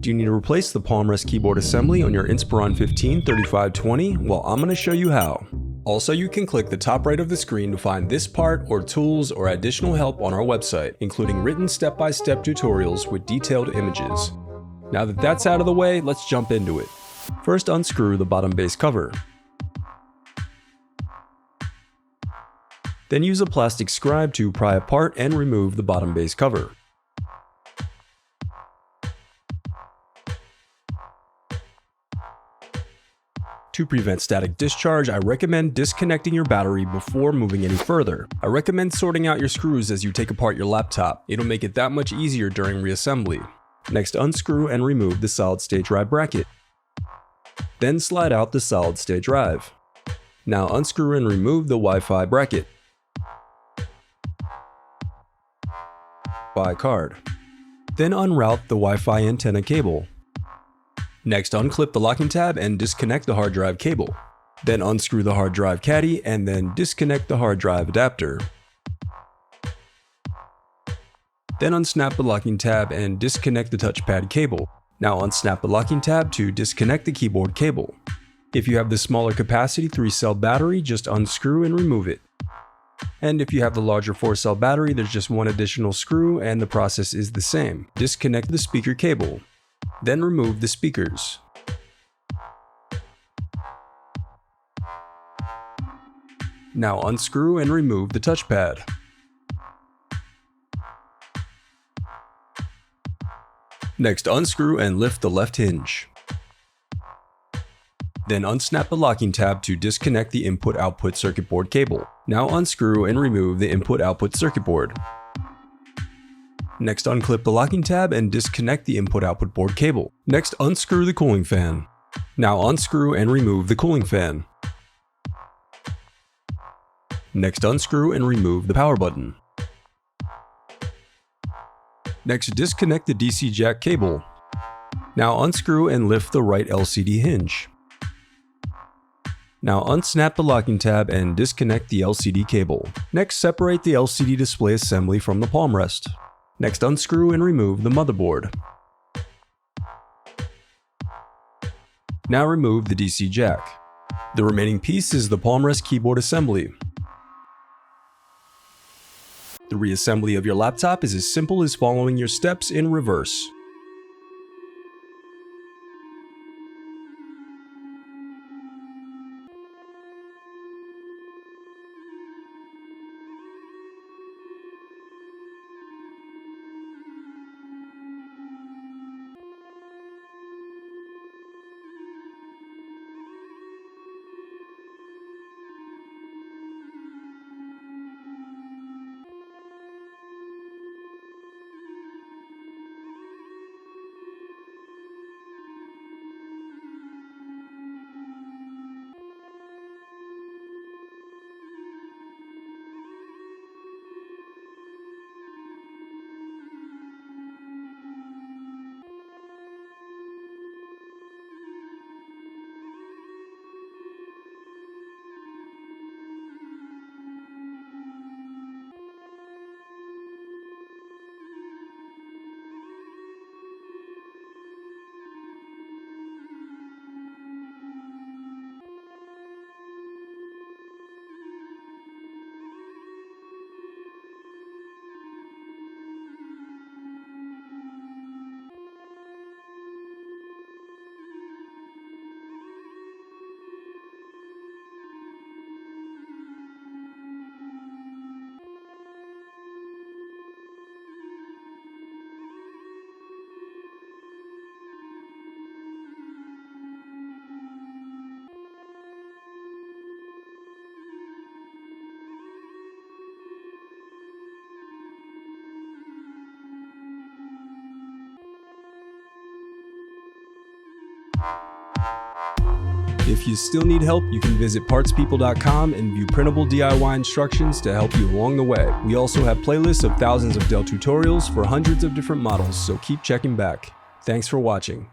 Do you need to replace the Palmrest keyboard assembly on your Inspiron 15 3520? Well, I'm going to show you how. Also, you can click the top right of the screen to find this part or tools or additional help on our website, including written step-by-step tutorials with detailed images. Now that that's out of the way, let's jump into it. First, unscrew the bottom base cover. Then use a plastic scribe to pry apart and remove the bottom base cover. To prevent static discharge, I recommend disconnecting your battery before moving any further. I recommend sorting out your screws as you take apart your laptop. It'll make it that much easier during reassembly. Next, unscrew and remove the solid-state drive bracket. Then slide out the solid-state drive. Now unscrew and remove the Wi-Fi bracket. Wi-Fi card. Then unroute the Wi-Fi antenna cable. Next, unclip the locking tab and disconnect the hard drive cable. Then unscrew the hard drive caddy and then disconnect the hard drive adapter. Then unsnap the locking tab and disconnect the touchpad cable. Now unsnap the locking tab to disconnect the keyboard cable. If you have the smaller capacity 3-cell battery, just unscrew and remove it. And if you have the larger 4-cell battery, there's just one additional screw and the process is the same. Disconnect the speaker cable. Then remove the speakers. Now unscrew and remove the touchpad. Next, unscrew and lift the left hinge. Then unsnap the locking tab to disconnect the input-output circuit board cable. Now unscrew and remove the input-output circuit board. Next, unclip the locking tab and disconnect the input-output board cable. Next, unscrew the cooling fan. Now unscrew and remove the cooling fan. Next, unscrew and remove the power button. Next, disconnect the DC jack cable. Now unscrew and lift the right LCD hinge. Now unsnap the locking tab and disconnect the LCD cable. Next, separate the LCD display assembly from the Palmrest. Next, unscrew and remove the motherboard. Now remove the DC jack. The remaining piece is the Palmrest keyboard assembly. The reassembly of your laptop is as simple as following your steps in reverse. If you still need help, you can visit partspeople.com and view printable DIY instructions to help you along the way. We also have playlists of thousands of Dell tutorials for hundreds of different models, so keep checking back. Thanks for watching.